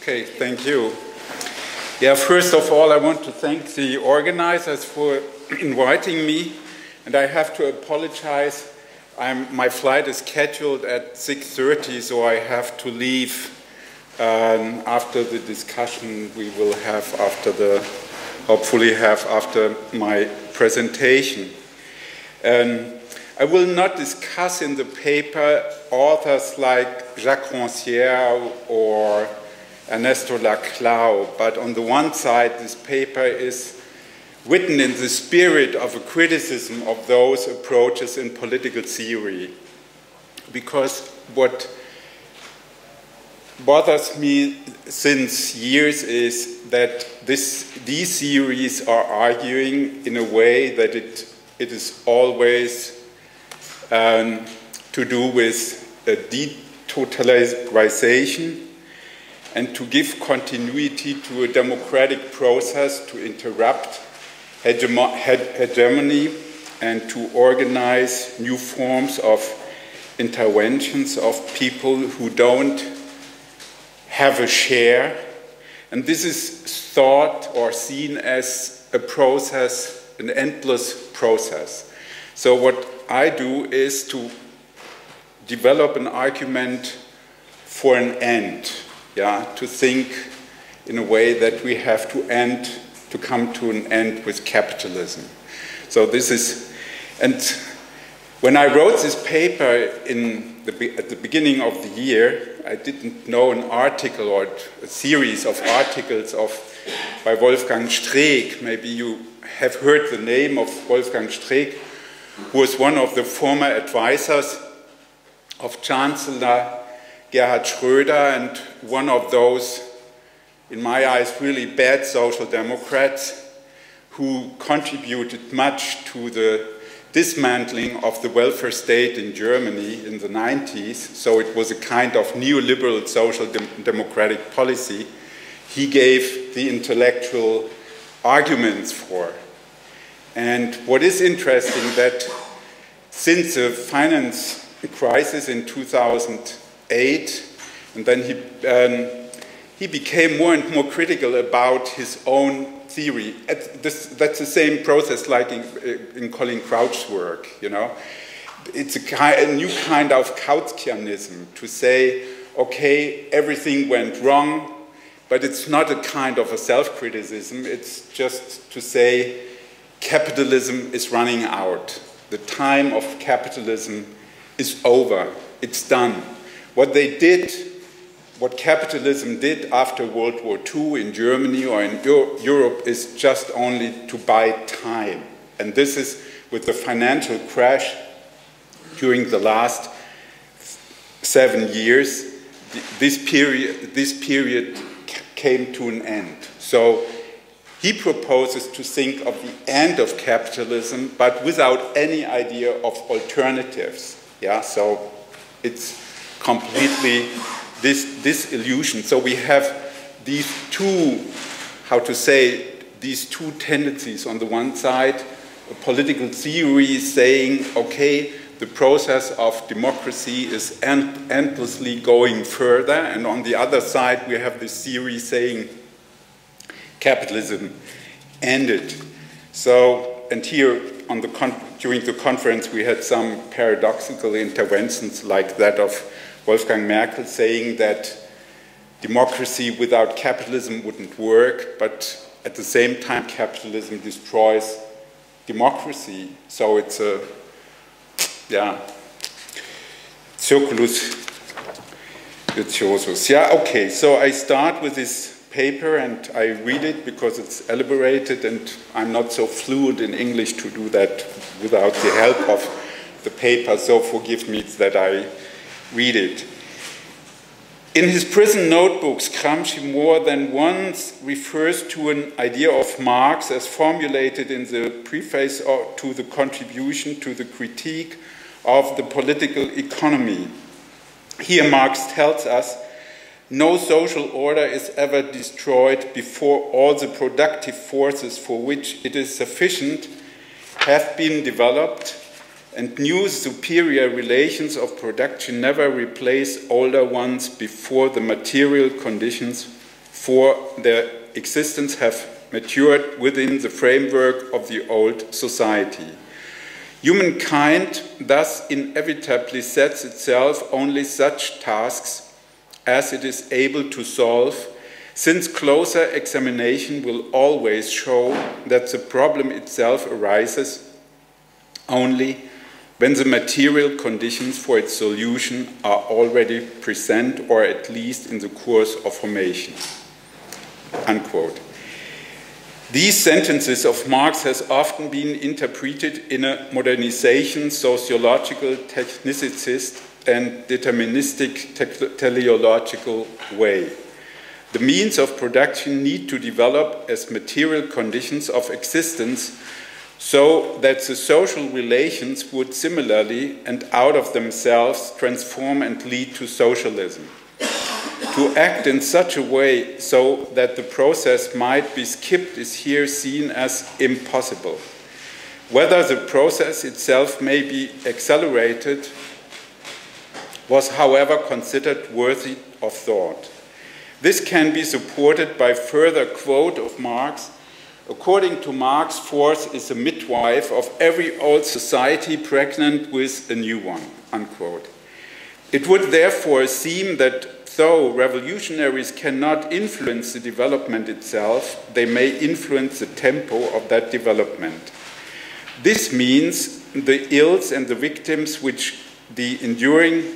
Okay, thank you. Yeah, first of all, I want to thank the organizers for inviting me, and I have to apologize. My flight is scheduled at 6:30, so I have to leave after the discussion we will have hopefully have after my presentation. I will not discuss in the paper authors like Jacques Rancière or Ernesto Laclau, but on the one side, this paper is written in the spirit of a criticism of those approaches in political theory. Because what bothers me since years is that these theories are arguing in a way that it is always to do with a detotalization and to give continuity to a democratic process, to interrupt hegemony, and to organize new forms of interventions of people who don't have a share. And this is thought or seen as a process, an endless process. So what I do is to develop an argument for an end, to think in a way that we have to come to an end with capitalism. So this is, and when I wrote this paper at the beginning of the year, I didn't know an article or a series of articles by Wolfgang Streeck. Maybe you have heard the name of Wolfgang Streeck, who was one of the former advisors of Chancellor Gerhard Schröder and one of those, in my eyes, really bad social democrats who contributed much to the dismantling of the welfare state in Germany in the 90s. So it was a kind of neoliberal social democratic policy he gave the intellectual arguments for. And what is interesting that since the finance crisis in 2008, and then he became more and more critical about his own theory. That's the same process like in Colin Crouch's work, It's a new kind of Kautskianism to say, okay, everything went wrong, but it's not a kind of a self-criticism. It's just to say capitalism is running out. The time of capitalism is over. It's done. What capitalism did after World War II in Germany or in Europe is just only to buy time. And this is with the financial crash during the last 7 years, this period came to an end. So he proposes to think of the end of capitalism, but without any idea of alternatives. So it's completely this illusion. So we have these two tendencies. On the one side, a political theory saying, okay, the process of democracy is endlessly going further, and on the other side, we have this theory saying capitalism ended. So, and here during the conference, we had some paradoxical interventions like that of Wolfgang Merkel saying that democracy without capitalism wouldn't work, but at the same time capitalism destroys democracy. So it's a, circulus viciosus. Okay, so I start with this paper and I read it because it's elaborated and I'm not so fluent in English to do that without the help of the paper, so forgive me that I read it. In his prison notebooks, Gramsci more than once refers to an idea of Marx as formulated in the preface to the contribution to the critique of the political economy. Here Marx tells us, no social order is ever destroyed before all the productive forces for which it is sufficient have been developed, and new superior relations of production never replace older ones before the material conditions for their existence have matured within the framework of the old society. Humankind thus inevitably sets itself only such tasks as it is able to solve, since closer examination will always show that the problem itself arises only when the material conditions for its solution are already present or at least in the course of formation." Unquote. These sentences of Marx has often been interpreted in a modernization, sociological, technicist, and deterministic teleological way. The means of production need to develop as material conditions of existence so that the social relations would similarly and out of themselves transform and lead to socialism. To act in such a way so that the process might be skipped is here seen as impossible. Whether the process itself may be accelerated was, however, considered worthy of thought. This can be supported by further quote of Marx. According to Marx, force is a midwife of every old society pregnant with a new one, unquote. It would therefore seem that though revolutionaries cannot influence the development itself, they may influence the tempo of that development. This means the ills and the victims which the enduring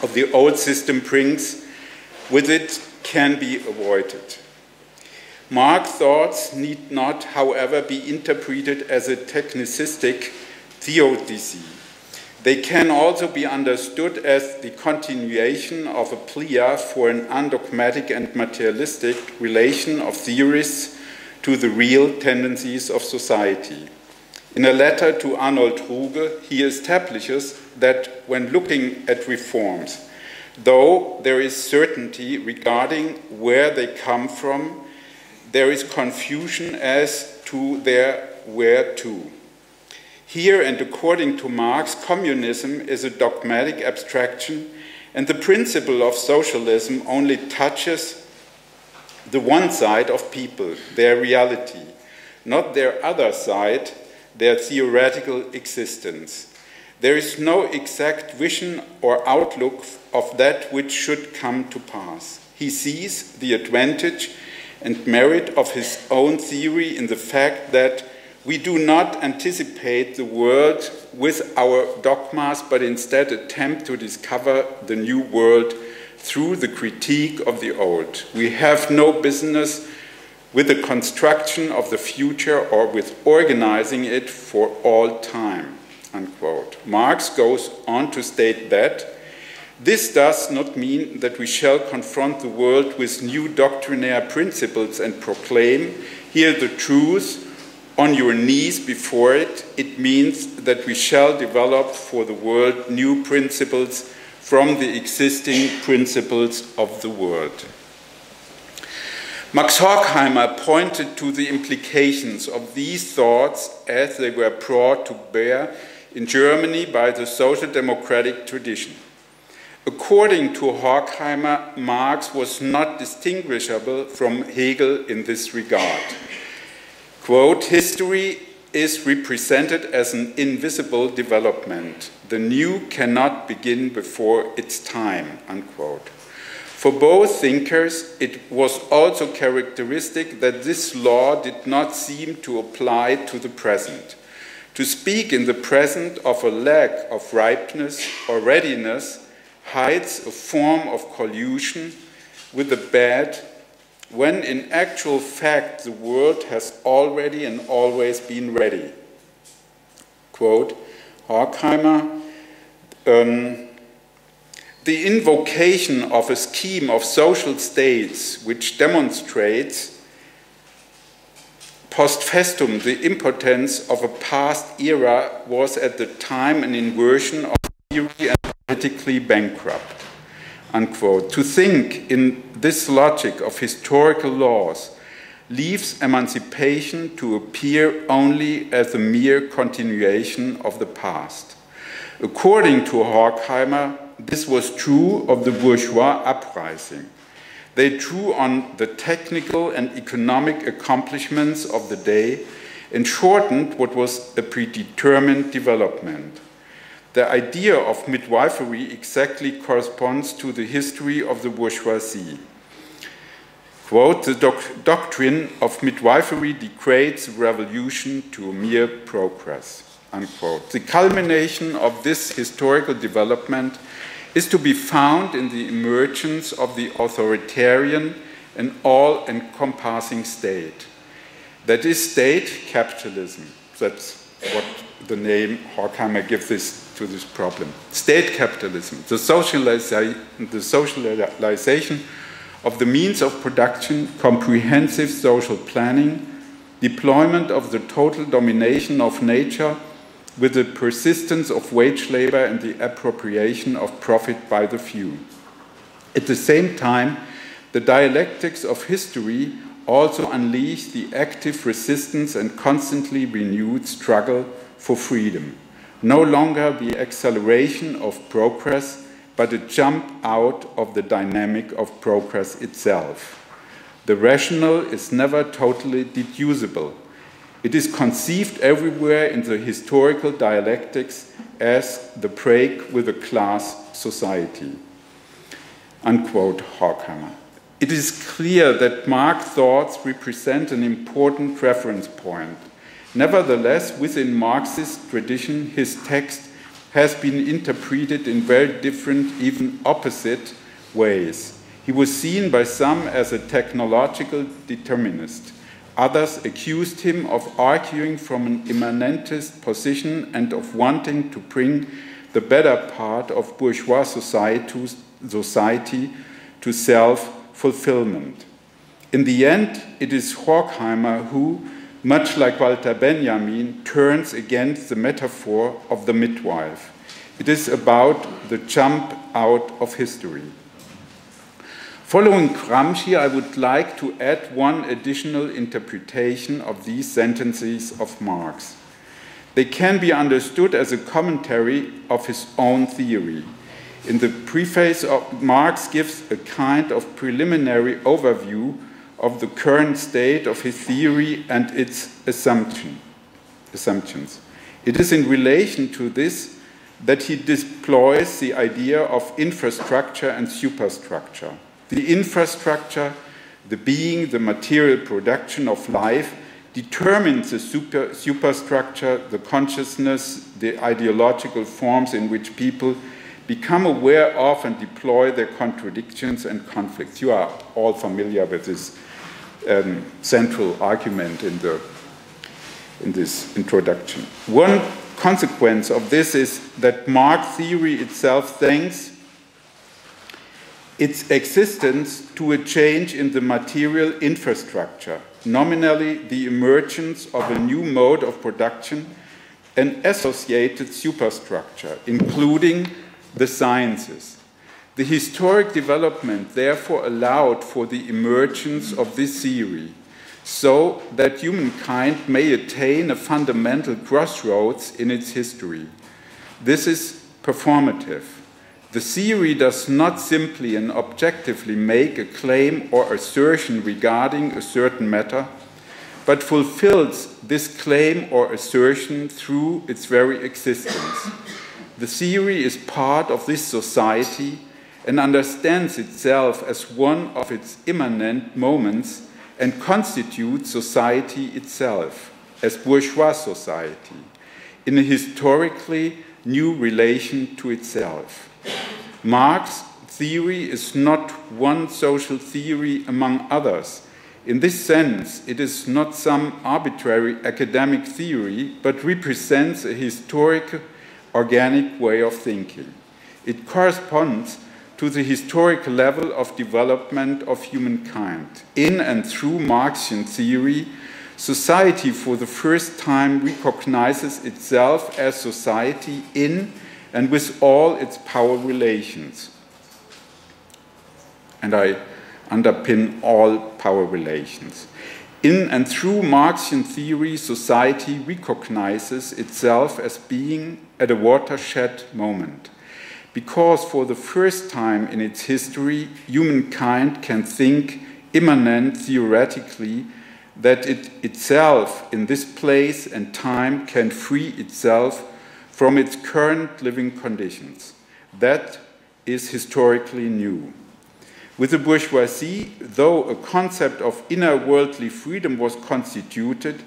of the old system brings with it can be avoided. Marx's thoughts need not, however, be interpreted as a technicistic theodicy. They can also be understood as the continuation of a plea for an undogmatic and materialistic relation of theories to the real tendencies of society. In a letter to Arnold Ruge, he establishes that when looking at reforms, though there is certainty regarding where they come from, there is confusion as to their where to. Here, and according to Marx, communism is a dogmatic abstraction, and the principle of socialism only touches the one side of people, their reality, not their other side, their theoretical existence. There is no exact vision or outlook of that which should come to pass. He sees the advantage and merit of his own theory in the fact that we do not anticipate the world with our dogmas, but instead attempt to discover the new world through the critique of the old. We have no business with the construction of the future or with organizing it for all time, unquote. Marx goes on to state that this does not mean that we shall confront the world with new doctrinaire principles and proclaim, here the truth, on your knees before it. It means that we shall develop for the world new principles from the existing principles of the world. Max Horkheimer pointed to the implications of these thoughts as they were brought to bear in Germany by the social democratic tradition. According to Horkheimer, Marx was not distinguishable from Hegel in this regard. Quote, history is represented as an invisible development. The new cannot begin before its time, unquote. For both thinkers, it was also characteristic that this law did not seem to apply to the present. To speak in the present of a lack of ripeness or readiness hides a form of collusion with the bad, when in actual fact the world has already and always been ready. Quote, Horkheimer, the invocation of a scheme of social states which demonstrates post festum the impotence of a past era was at the time an inversion of theory and politically bankrupt. Unquote. To think in this logic of historical laws leaves emancipation to appear only as a mere continuation of the past. According to Horkheimer, this was true of the bourgeois uprising. They drew on the technical and economic accomplishments of the day and shortened what was a predetermined development. The idea of midwifery exactly corresponds to the history of the bourgeoisie. Quote, the doctrine of midwifery degrades revolution to a mere progress, unquote. The culmination of this historical development is to be found in the emergence of the authoritarian and all-encompassing state. That is state capitalism. That's what the name Horkheimer gives to this problem. State capitalism, the socialization of the means of production, comprehensive social planning, deployment of the total domination of nature with the persistence of wage labor and the appropriation of profit by the few. At the same time, the dialectics of history also unleash the active resistance and constantly renewed struggle for freedom. No longer the acceleration of progress, but a jump out of the dynamic of progress itself. The rational is never totally deducible. It is conceived everywhere in the historical dialectics as the break with a class society. Unquote, Horkheimer. It is clear that Marx's thoughts represent an important reference point. Nevertheless, within Marxist tradition, his text has been interpreted in very different, even opposite ways. He was seen by some as a technological determinist. Others accused him of arguing from an immanentist position and of wanting to bring the better part of bourgeois society to self-fulfillment. In the end, it is Horkheimer who, much like Walter Benjamin, turns against the metaphor of the midwife. It is about the jump out of history. Following Gramsci, I would like to add one additional interpretation of these sentences of Marx. They can be understood as a commentary of his own theory. In the preface, Marx gives a kind of preliminary overview of the current state of his theory and its assumptions. It is in relation to this that he deploys the idea of infrastructure and superstructure. The infrastructure, the being, the material production of life, determines the superstructure, the consciousness, the ideological forms in which people become aware of and deploy their contradictions and conflicts. You are all familiar with this central argument in this introduction. One consequence of this is that Marx theory itself thanks its existence to a change in the material infrastructure, nominally the emergence of a new mode of production and associated superstructure, including the sciences. The historic development therefore allowed for the emergence of this theory, so that humankind may attain a fundamental crossroads in its history. This is performative. The theory does not simply and objectively make a claim or assertion regarding a certain matter, but fulfills this claim or assertion through its very existence. The theory is part of this society and understands itself as one of its immanent moments and constitutes society itself, as bourgeois society, in a historically new relation to itself. Marx's theory is not one social theory among others. In this sense, it is not some arbitrary academic theory, but represents a historic, organic way of thinking. It corresponds to the historic level of development of humankind. In and through Marxian theory, society for the first time recognizes itself as society in and with all its power relations. And I underpin all power relations. In and through Marxian theory, society recognizes itself as being at a watershed moment. because for the first time in its history, humankind can think immanent theoretically that it itself in this place and time can free itself from its current living conditions. That is historically new. With the bourgeoisie, though a concept of inner worldly freedom was constituted,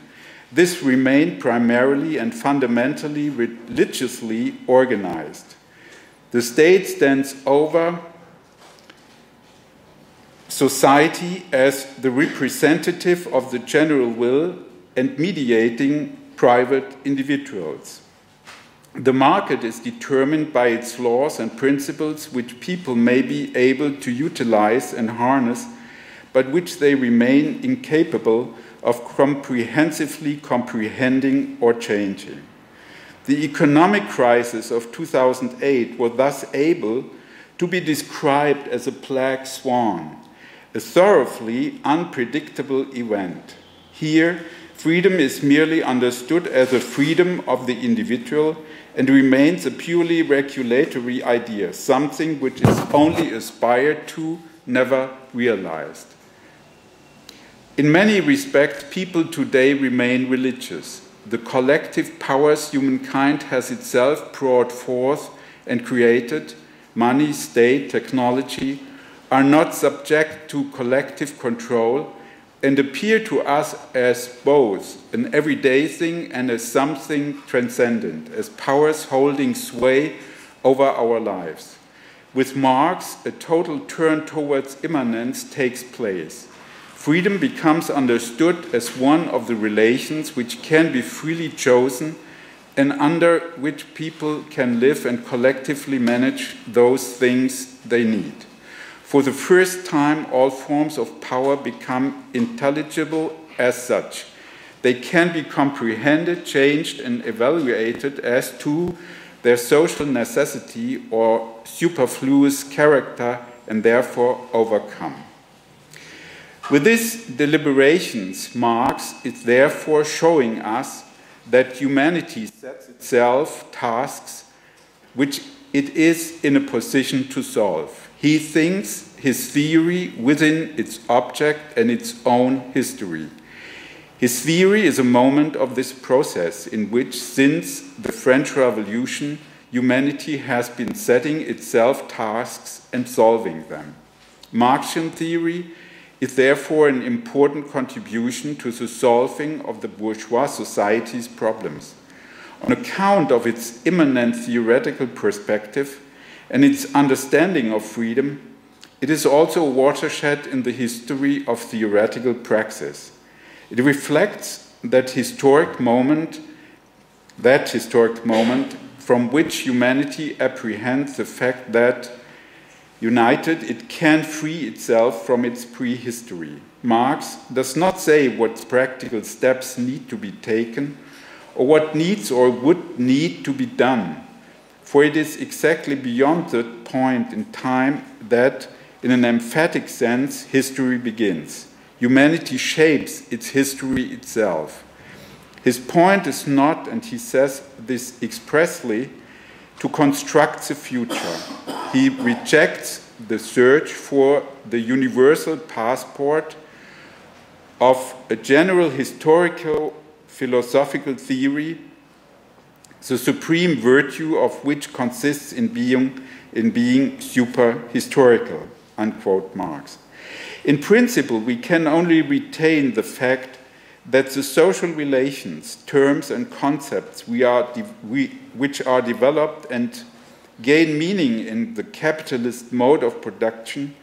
this remained primarily and fundamentally religiously organized. The state stands over society as the representative of the general will and mediating private individuals. The market is determined by its laws and principles which people may be able to utilize and harness, but which they remain incapable of comprehensively comprehending or changing. The economic crisis of 2008 was thus able to be described as a black swan, a thoroughly unpredictable event. Here, freedom is merely understood as a freedom of the individual and remains a purely regulatory idea, something which is only aspired to, never realized. In many respects, people today remain religious. The collective powers humankind has itself brought forth and created, money, state, technology, are not subject to collective control and appear to us as both an everyday thing and as something transcendent, as powers holding sway over our lives. With Marx, a total turn towards immanence takes place. Freedom becomes understood as one of the relations which can be freely chosen and under which people can live and collectively manage those things they need. For the first time, all forms of power become intelligible as such. They can be comprehended, changed, and evaluated as to their social necessity or superfluous character, and therefore overcome. With these deliberations, Marx is therefore showing us that humanity sets itself tasks which it is in a position to solve. He thinks his theory within its object and its own history. His theory is a moment of this process in which, since the French Revolution, humanity has been setting itself tasks and solving them. Marxian theory is therefore an important contribution to the solving of the bourgeois society's problems. On account of its immanent theoretical perspective and its understanding of freedom, it is also a watershed in the history of theoretical praxis. It reflects that historic moment from which humanity apprehends the fact that, united, it can free itself from its prehistory. Marx does not say what practical steps need to be taken or what needs or would need to be done, for it is exactly beyond the point in time that, in an emphatic sense, history begins. Humanity shapes its history itself. His point is not, and he says this expressly, to construct the future. He rejects the search for the universal passport of a general historical philosophical theory, the supreme virtue of which consists in being super-historical, unquote Marx. In principle, we can only retain the fact that the social relations, terms, and concepts which are developed and gain meaning in the capitalist mode of production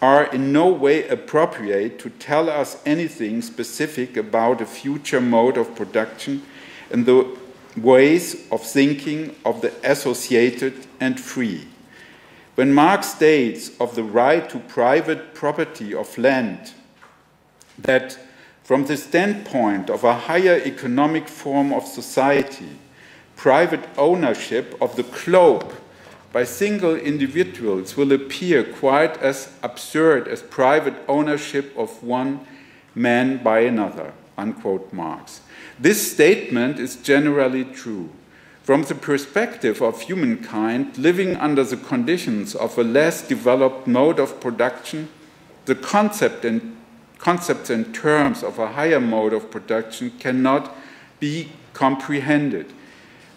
are in no way appropriate to tell us anything specific about a future mode of production and the ways of thinking of the associated and free. When Marx states of the right to private property of land that from the standpoint of a higher economic form of society, private ownership of the globe by single individuals will appear quite as absurd as private ownership of one man by another, unquote Marx. This statement is generally true. From the perspective of humankind living under the conditions of a less developed mode of production, the concepts and terms of a higher mode of production cannot be comprehended.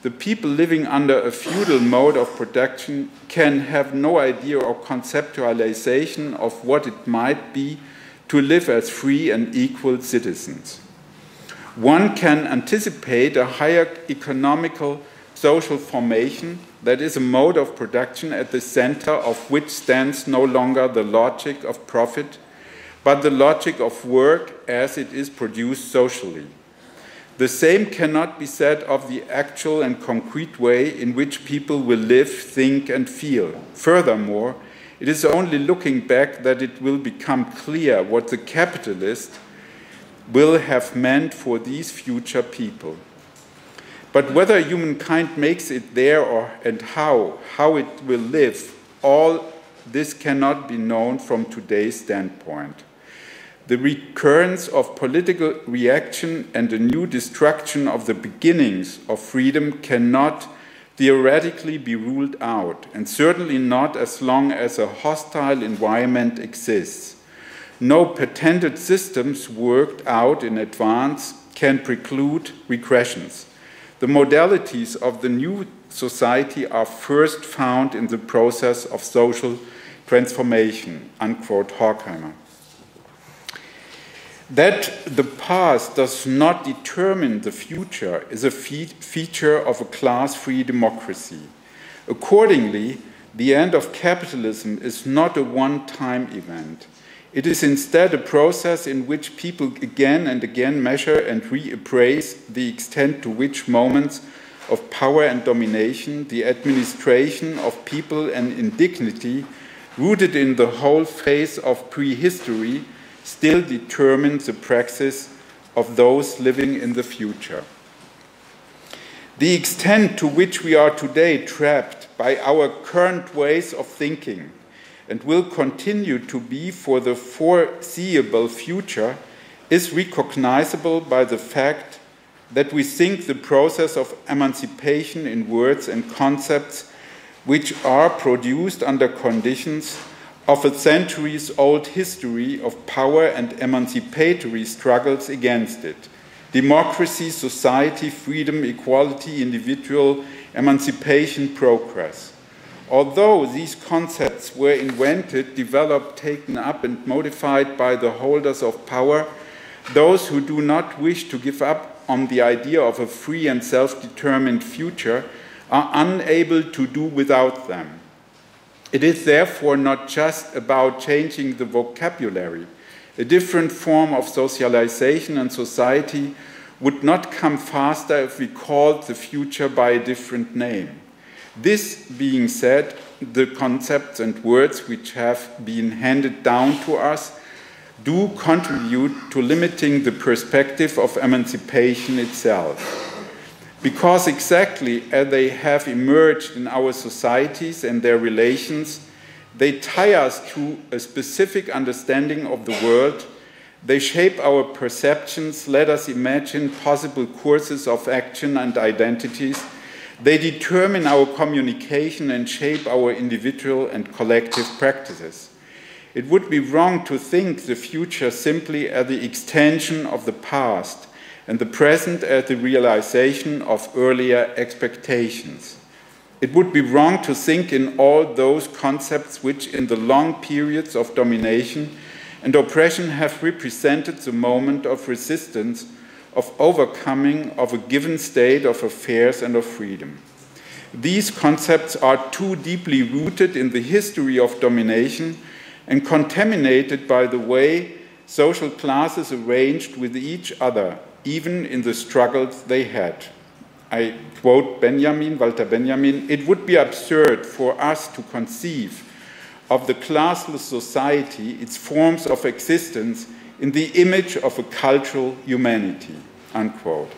The people living under a feudal mode of production can have no idea or conceptualization of what it might be to live as free and equal citizens. One can anticipate a higher economical social formation that is a mode of production at the center of which stands no longer the logic of profit, but the logic of work as it is produced socially. The same cannot be said of the actual and concrete way in which people will live, think, and feel. Furthermore, it is only looking back that it will become clear what the capitalist will have meant for these future people. But whether humankind makes it there and how it will live, all this cannot be known from today's standpoint. The recurrence of political reaction and the new destruction of the beginnings of freedom cannot theoretically be ruled out, and certainly not as long as a hostile environment exists. No patented systems worked out in advance can preclude regressions. The modalities of the new society are first found in the process of social transformation, unquote Horkheimer. That the past does not determine the future is a feature of a class-free democracy. Accordingly, the end of capitalism is not a one-time event. It is instead a process in which people again and again measure and reappraise the extent to which moments of power and domination, the administration of people and indignity, rooted in the whole phase of prehistory, still determines the praxis of those living in the future. The extent to which we are today trapped by our current ways of thinking and will continue to be for the foreseeable future is recognizable by the fact that we think the process of emancipation in words and concepts which are produced under conditions of a centuries-old history of power and emancipatory struggles against it. Democracy, society, freedom, equality, individual emancipation, progress. Although these concepts were invented, developed, taken up, and modified by the holders of power, those who do not wish to give up on the idea of a free and self-determined future are unable to do without them. It is therefore not just about changing the vocabulary. A different form of socialization and society would not come faster if we called the future by a different name. This being said, the concepts and words which have been handed down to us do contribute to limiting the perspective of emancipation itself. Because exactly as they have emerged in our societies and their relations, they tie us to a specific understanding of the world, they shape our perceptions, let us imagine possible courses of action and identities, they determine our communication and shape our individual and collective practices. It would be wrong to think the future simply as the extension of the past, and the present as the realization of earlier expectations. It would be wrong to think in all those concepts which in the long periods of domination and oppression have represented the moment of resistance, of overcoming of a given state of affairs and of freedom. These concepts are too deeply rooted in the history of domination and contaminated by the way social classes arranged with each other, even in the struggles they had. I quote Walter Benjamin, "It would be absurd for us to conceive of the classless society, its forms of existence, in the image of a cultural humanity," unquote.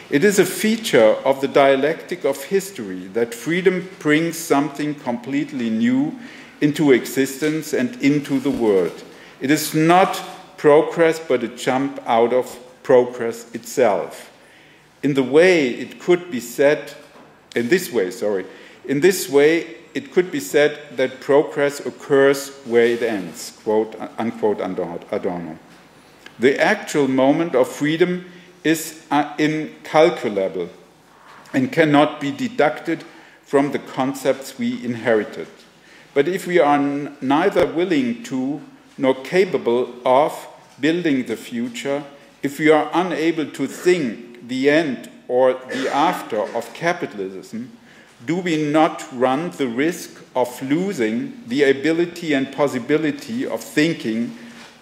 It is a feature of the dialectic of history that freedom brings something completely new into existence and into the world. It is not progress, but a jump out of progress itself. In the way it could be said In this way, it could be said that progress occurs where it ends, quote, unquote, Adorno. The actual moment of freedom is incalculable and cannot be deducted from the concepts we inherited. But if we are neither willing to nor capable of building the future, if we are unable to think the end or the after of capitalism, do we not run the risk of losing the ability and possibility of thinking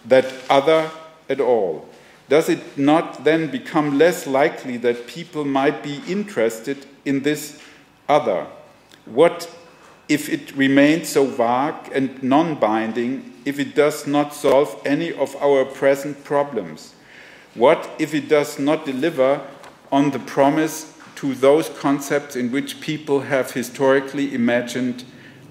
that other at all? Does it not then become less likely that people might be interested in this other? What if it remains so vague and non-binding, if it does not solve any of our present problems? What if it does not deliver on the promise to those concepts in which people have historically imagined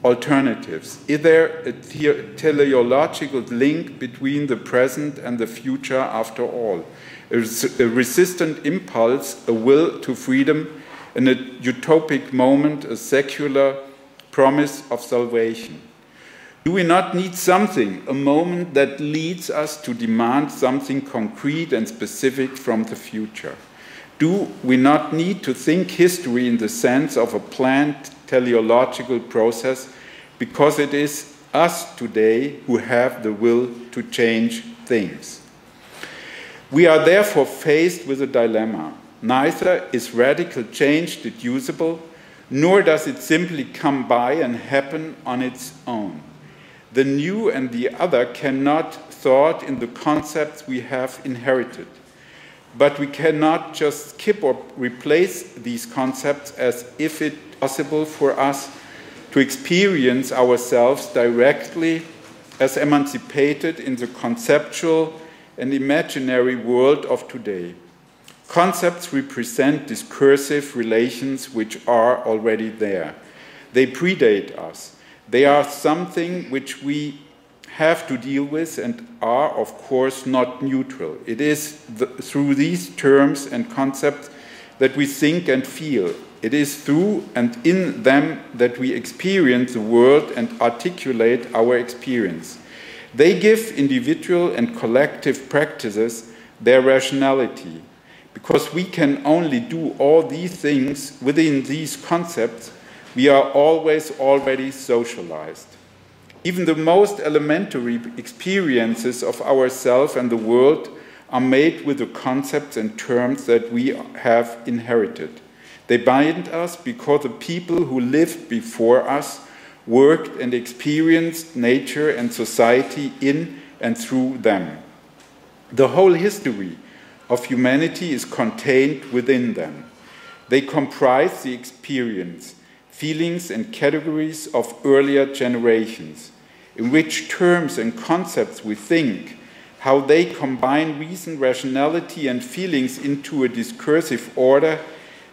alternatives? Is there a teleological link between the present and the future after all? A resistant impulse, a will to freedom, and a utopic moment, a secular promise of salvation. Do we not need something, a moment that leads us to demand something concrete and specific from the future? Do we not need to think history in the sense of a planned teleological process, because it is us today who have the will to change things? We are therefore faced with a dilemma. Neither is radical change deducible, nor does it simply come by and happen on its own. The new and the other cannot thought in the concepts we have inherited. But we cannot just skip or replace these concepts as if it is possible for us to experience ourselves directly as emancipated in the conceptual and imaginary world of today. Concepts represent discursive relations which are already there. They predate us. They are something which we have to deal with and are, of course, not neutral. It is through these terms and concepts that we think and feel. It is through and in them that we experience the world and articulate our experience. They give individual and collective practices their rationality. Because we can only do all these things within these concepts, we are always already socialized. Even the most elementary experiences of ourselves and the world are made with the concepts and terms that we have inherited. They bind us because the people who lived before us worked and experienced nature and society in and through them. The whole history of humanity is contained within them. They comprise the experience, feelings and categories of earlier generations, in which terms and concepts we think, how they combine reason, rationality and feelings into a discursive order,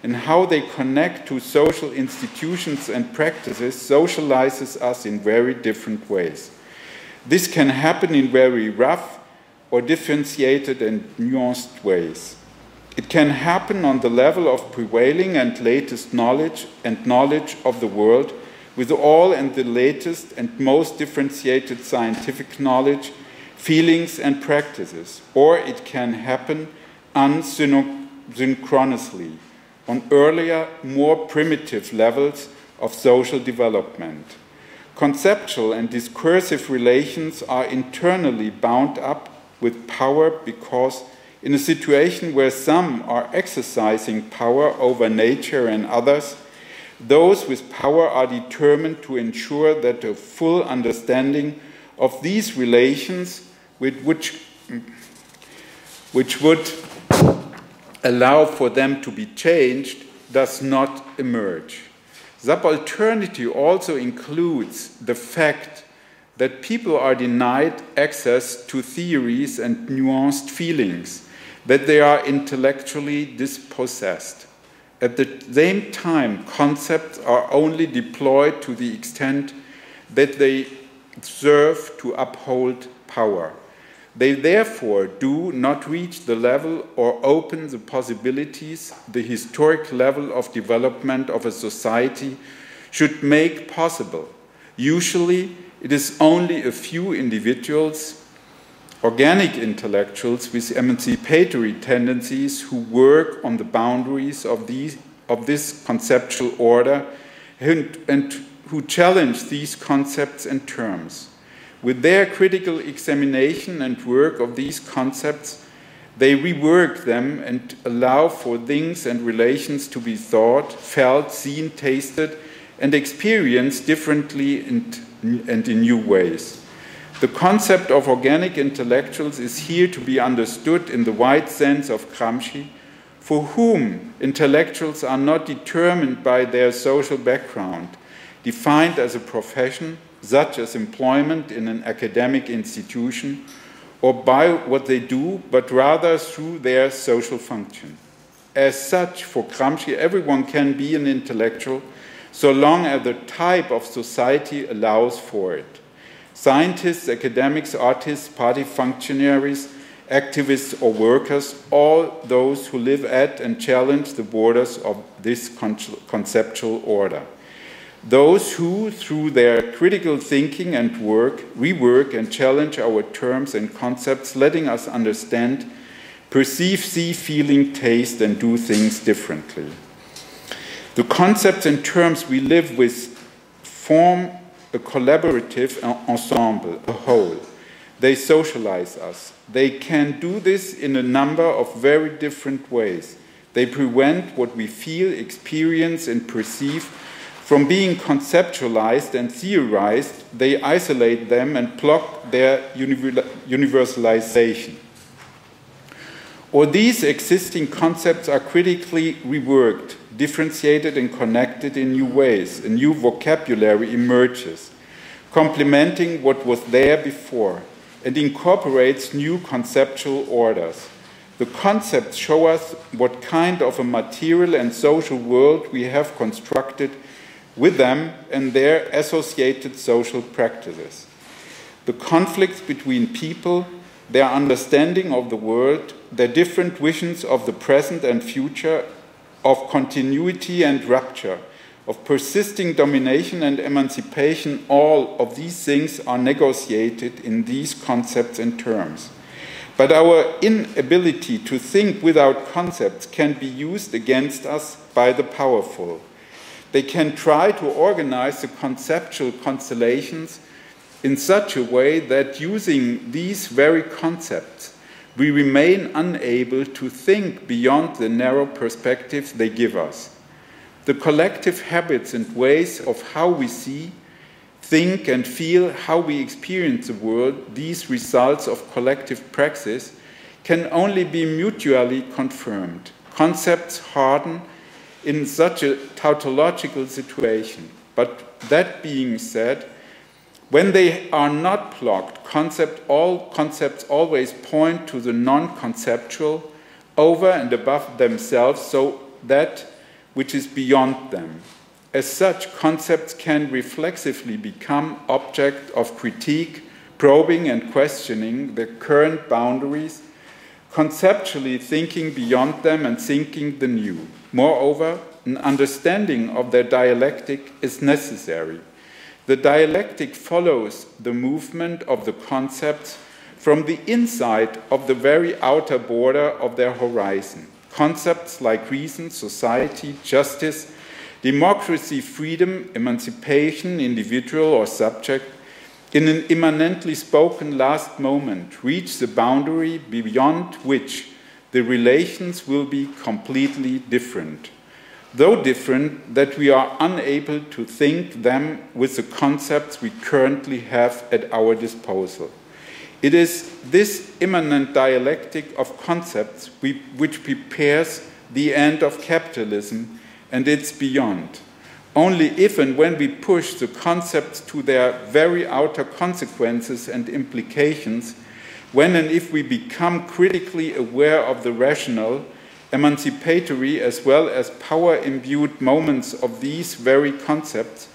and how they connect to social institutions and practices socializes us in very different ways. This can happen in very rough or differentiated and nuanced ways. It can happen on the level of prevailing and latest knowledge and knowledge of the world, with all and the latest and most differentiated scientific knowledge, feelings and practices. Or it can happen unsynchronously, on earlier, more primitive levels of social development. Conceptual and discursive relations are internally bound up with power because in a situation where some are exercising power over nature and others, those with power are determined to ensure that a full understanding of these relations, which would allow for them to be changed, does not emerge. Subalternity also includes the fact that people are denied access to theories and nuanced feelings, that they are intellectually dispossessed. At the same time, concepts are only deployed to the extent that they serve to uphold power. They therefore do not reach the level or open the possibilities the historic level of development of a society should make possible. Usually, it is only a few individuals, organic intellectuals with emancipatory tendencies who work on the boundaries of this conceptual order and who challenge these concepts and terms. With their critical examination and work of these concepts, they rework them and allow for things and relations to be thought, felt, seen, tasted, and experienced differently and in new ways. The concept of organic intellectuals is here to be understood in the wide sense of Gramsci, for whom intellectuals are not determined by their social background, defined as a profession, such as employment in an academic institution, or by what they do, but rather through their social function. As such, for Gramsci, everyone can be an intellectual, so long as the type of society allows for it. Scientists, academics, artists, party functionaries, activists or workers, all those who live at and challenge the borders of this conceptual order. Those who, through their critical thinking and work, rework and challenge our terms and concepts, letting us understand, perceive, see, feeling, taste, and do things differently. The concepts and terms we live with form a collaborative ensemble, a whole. They socialize us. They can do this in a number of very different ways. They prevent what we feel, experience, and perceive from being conceptualized and theorized. They isolate them and block their universalization. Or these existing concepts are critically reworked, differentiated and connected in new ways. A new vocabulary emerges, complementing what was there before, and incorporates new conceptual orders. The concepts show us what kind of a material and social world we have constructed with them and their associated social practices. The conflicts between people, their understanding of the world, their different visions of the present and future, of continuity and rupture, of persisting domination and emancipation, all of these things are negotiated in these concepts and terms. But our inability to think without concepts can be used against us by the powerful. They can try to organize the conceptual constellations in such a way that using these very concepts, we remain unable to think beyond the narrow perspectives they give us. The collective habits and ways of how we see, think and feel, how we experience the world, these results of collective praxis, can only be mutually confirmed. Concepts harden in such a tautological situation. But that being said, when they are not blocked, all concepts always point to the non-conceptual, over and above themselves, so that which is beyond them. As such, concepts can reflexively become object of critique, probing and questioning the current boundaries, conceptually thinking beyond them and thinking the new. Moreover, an understanding of their dialectic is necessary. The dialectic follows the movement of the concepts from the inside of the very outer border of their horizon. Concepts like reason, society, justice, democracy, freedom, emancipation, individual or subject, in an immanently spoken last moment, reach the boundary beyond which the relations will be completely different. Though different, that we are unable to think them with the concepts we currently have at our disposal. It is this immanent dialectic of concepts which prepares the end of capitalism and its beyond. Only if and when we push the concepts to their very outer consequences and implications, when and if we become critically aware of the rational, emancipatory as well as power-imbued moments of these very concepts,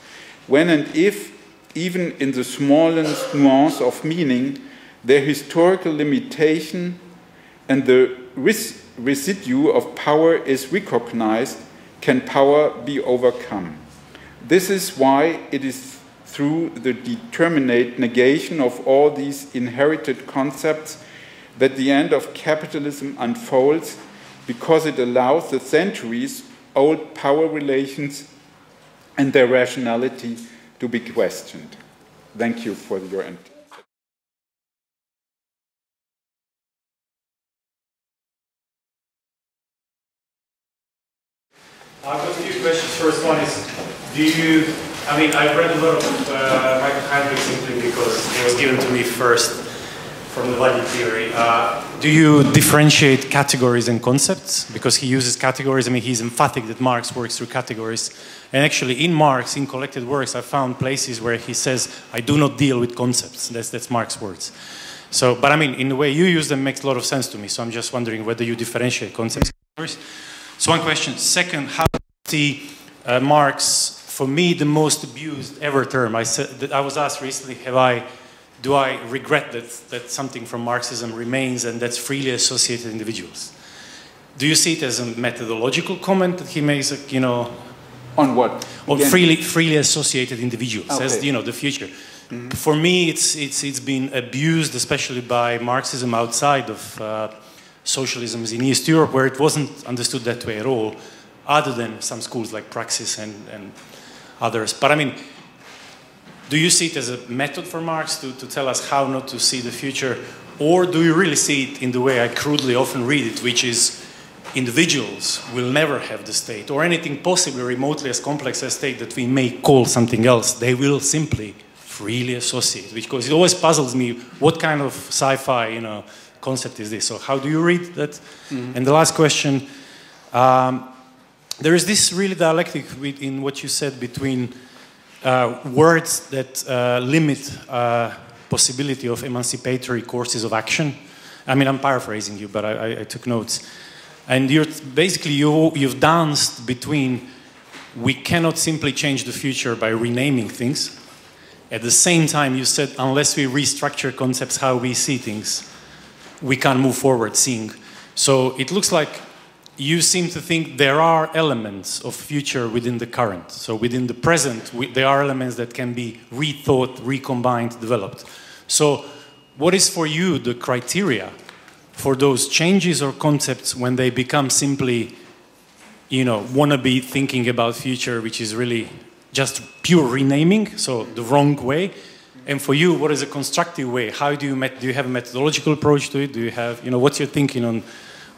when and if, even in the smallest nuance of meaning, their historical limitation and the residue of power is recognized, can power be overcome. This is why it is through the determinate negation of all these inherited concepts that the end of capitalism unfolds, because it allows the centuries-old power relations and their rationality to be questioned. Thank you for your attention. I've got a few questions. First one is, I've read a lot of Michael Heinrich simply because it was given to me first from the logic theory. Do you differentiate categories and concepts? Because he uses categories. He's emphatic that Marx works through categories. And actually in Marx, in collected works, I found places where he says, I do not deal with concepts. That's Marx's words. So, but in the way you use them makes a lot of sense to me. So I'm just wondering whether you differentiate concepts and categories. So one question. Second, how do you see Marx, for me, the most abused ever term? I was asked recently, do I regret that something from Marxism remains, and that's freely associated individuals? Do you see it as a methodological comment that he makes, on what? On freely associated individuals, okay, as the future. Mm-hmm. For me, it's been abused, especially by Marxism outside of socialisms in East Europe, where it wasn't understood that way at all, other than some schools like Praxis and others. But do you see it as a method for Marx to tell us how not to see the future? Or do you really see it in the way I crudely often read it, which is individuals will never have the state, or anything possibly remotely as complex as state that we may call something else? They will simply freely associate, because it always puzzles me, what kind of sci-fi, concept is this? So how do you read that? Mm-hmm. And the last question, there is this really dialectic in what you said between words that limit possibility of emancipatory courses of action. I'm paraphrasing you, but I took notes. And you've danced between, we cannot simply change the future by renaming things. At the same time, you said, unless we restructure concepts how we see things, we can't move forward seeing. So it looks like you seem to think there are elements of future within the current. So within the present, there are elements that can be rethought, recombined, developed. So what is for you the criteria for those changes or concepts when they become simply, wannabe thinking about future, which is really just pure renaming, so the wrong way? And for you, what is a constructive way? How do you have a methodological approach to it? Do you have, what's your thinking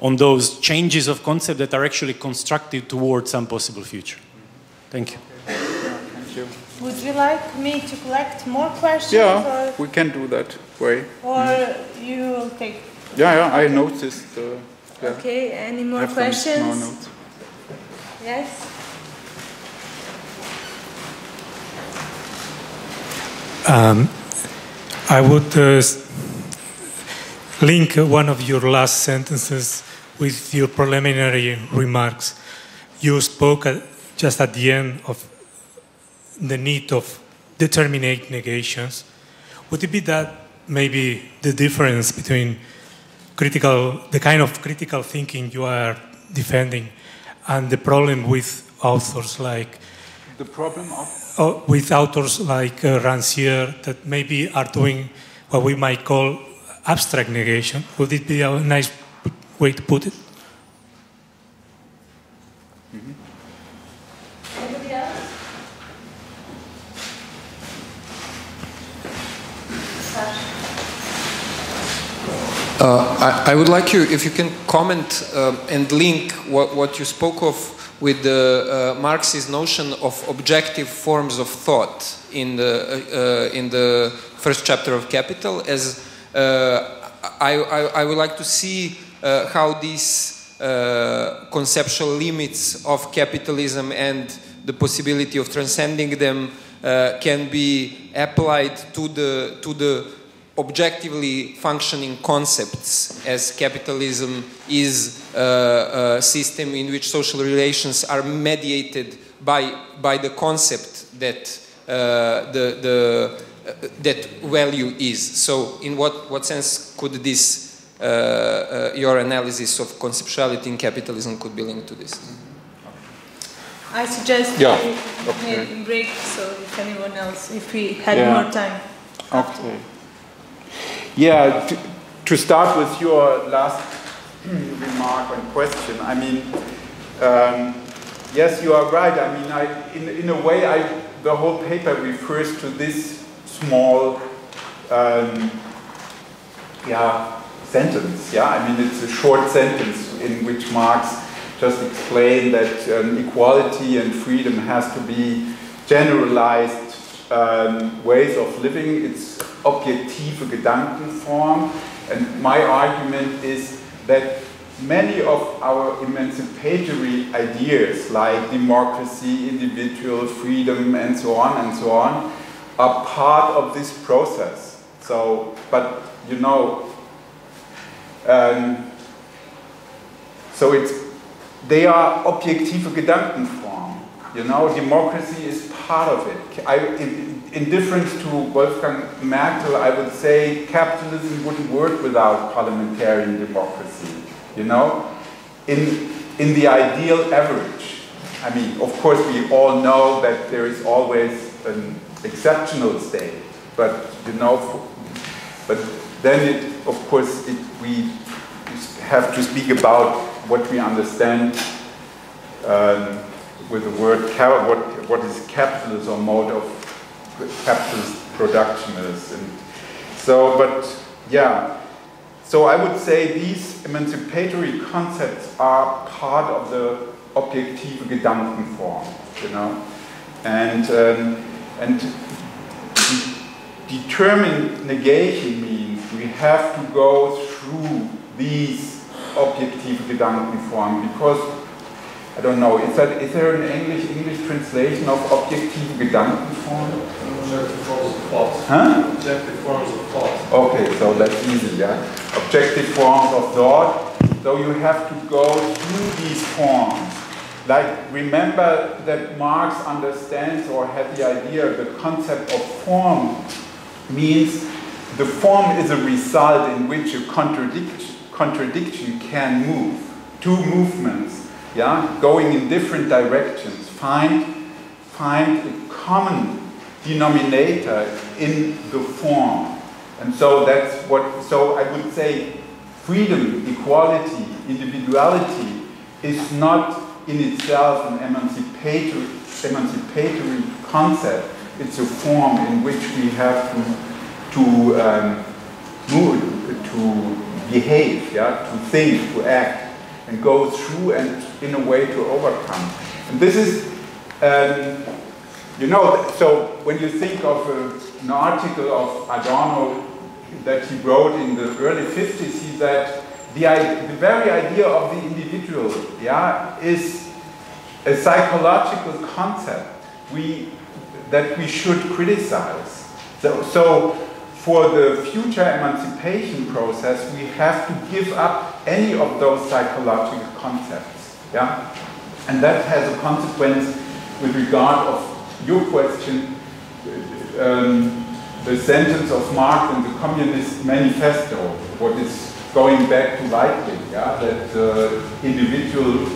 on those changes of concept that are actually constructive towards some possible future? Thank you. Thank you. Would you like me to collect more questions? Yeah, or, we can do that way. Or you will take... Yeah, I noticed. Yeah. Okay, any more questions? More notes. Yes? I would link one of your last sentences with your preliminary remarks. You spoke just at the end of the need of determinate negations. Would it be that maybe the difference between the kind of critical thinking you are defending and the problem with authors like... The problem of? With authors like Rancière that maybe are doing what we might call abstract negation? Would it be a nice way to put it? Mm-hmm. Anybody else? I would like you, if you can comment and link what you spoke of with the Marxist notion of objective forms of thought in the first chapter of Capital, as I would like to see how these conceptual limits of capitalism and the possibility of transcending them can be applied to the objectively functioning concepts, as capitalism is a system in which social relations are mediated by the concept that that value is. So in what sense could this, your analysis of conceptuality in capitalism could be linked to this? I suggest we break, so if anyone else, if we had more time. Okay. Yeah, to start with your last remark and question, I mean, yes, you are right. I mean, in a way, the whole paper refers to this small, sentence. Yeah, I mean, it's a short sentence in which Marx just explained that equality and freedom has to be generalized ways of living. It's objektive Gedankenform. And my argument is that many of our emancipatory ideas, like democracy, individual freedom, and so on, are part of this process. So, but you know, they are objektive Gedankenform. You know, democracy is part of it. In difference to Wolfgang Merkel, I would say capitalism wouldn't work without parliamentarian democracy. You know, in the ideal average. I mean, of course, we all know that there is always an exceptional state, but you know, but then of course, we have to speak about what we understand with the word what is capitalism or mode of capitalist production is. And so, but yeah, so I would say these emancipatory concepts are part of the objektive Gedankenform, you know, and determined negation means we have to go through these objektive Gedankenform, because I don't know, is there an English translation of objektive Gedankenform? Objective forms of thought. Huh? Objective forms of thought. Okay, so that's easy, yeah? Objective forms of thought. So you have to go through these forms. Like, remember that Marx understands or had the idea, the concept of form means the form is a result in which a contradiction can move. Two movements, yeah, going in different directions, find a common denominator in the form. And so that's what, so I would say freedom, equality, individuality is not in itself an emancipatory concept. It's a form in which we have to move, to behave, yeah, to think, to act, and go through and in a way to overcome. And this is, you know, so when you think of an article of Adorno that he wrote in the early 50s, he said the very idea of the individual, yeah, is a psychological concept that we should criticize. So for the future emancipation process, we have to give up any of those psychological concepts, yeah? And that has a consequence with regard of your question, the sentence of Marx in the Communist Manifesto, what is going back to right-wing, yeah? That individual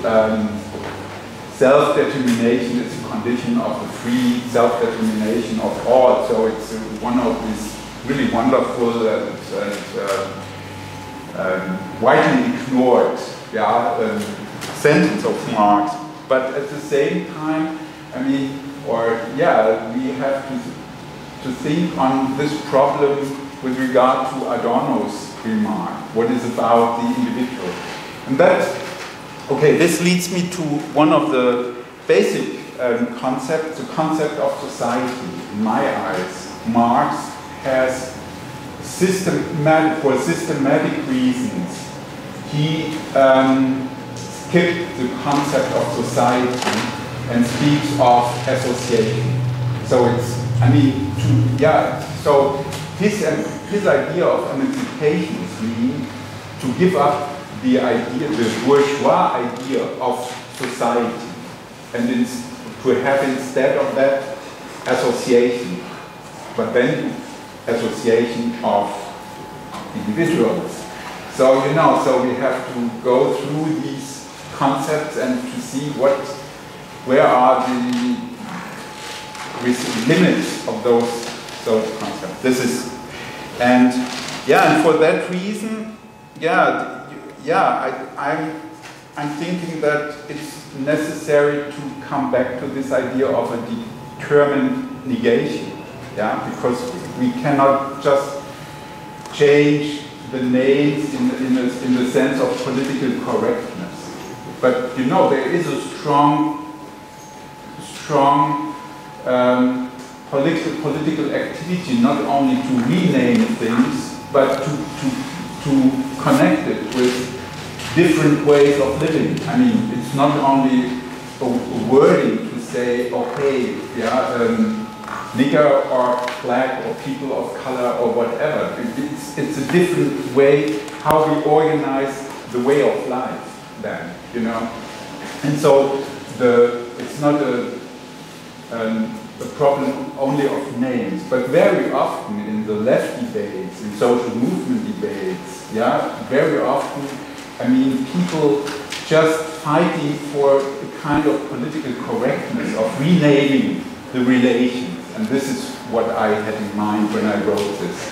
self-determination is a condition of the free self-determination of all. So it's one of these really wonderful and widely ignored, yeah, sentence of Marx. But at the same time, I mean, we have to think on this problem with regard to Adorno's remark, what is about the individual. And that, okay, this leads me to one of the basic concepts, the concept of society. In my eyes, Marx has for systematic reasons, he skipped the concept of society and speaks of association. So it's, I mean, so his idea of emancipation is mean to give up the idea, the bourgeois idea of society, and to have instead of that association. but then association of individuals. So, you know, so we have to go through these concepts and to see where are the limits of those concepts. This is, and for that reason, I'm thinking that it's necessary to come back to this idea of a determined negation, because we cannot just change the names in the sense of political correctness. But you know, there is a strong political activity, not only to rename things, but to connect it with different ways of living. I mean, it's not only a wording to say, okay, nigger or black or people of color or whatever. It's a different way how we organize the way of life then, you know. And so it's not a problem only of names, but very often in the left debates, in social movement debates, very often, I mean, people just fighting for a kind of political correctness of renaming the relations. And this is what I had in mind when I wrote this.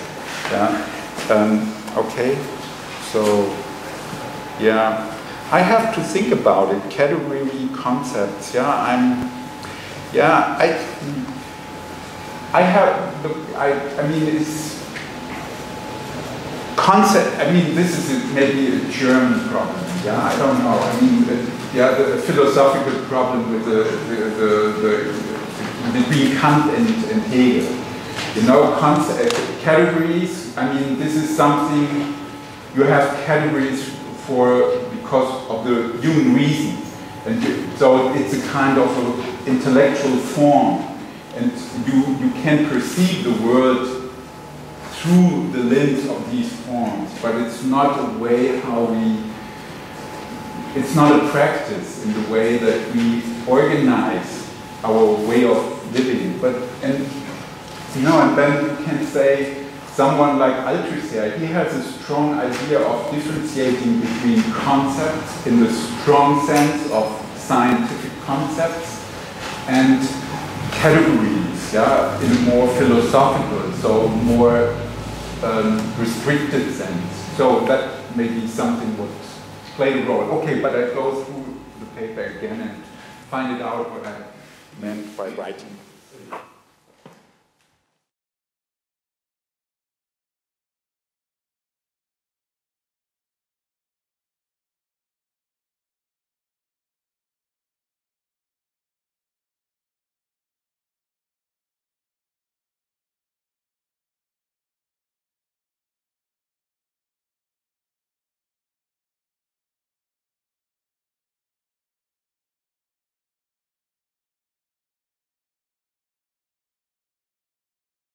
Okay, so, I have to think about it, category concepts, I mean, it's concept, I mean, this is maybe a German problem, I don't know, I mean, the philosophical problem with between Kant and Hegel. You know, categories, I mean, this is something, you have categories because of the human reason. And so it's a kind of an intellectual form. And you can perceive the world through the lens of these forms, but it's not a way it's not a practice in the way that we organize our way of living. And then you can say, someone like Althusser, he has a strong idea of differentiating between concepts in the strong sense of scientific concepts and categories, in a more philosophical, so more restricted sense. So that may be something what played a role. Okay, but I go through the paper again and find it out what I meant by writing.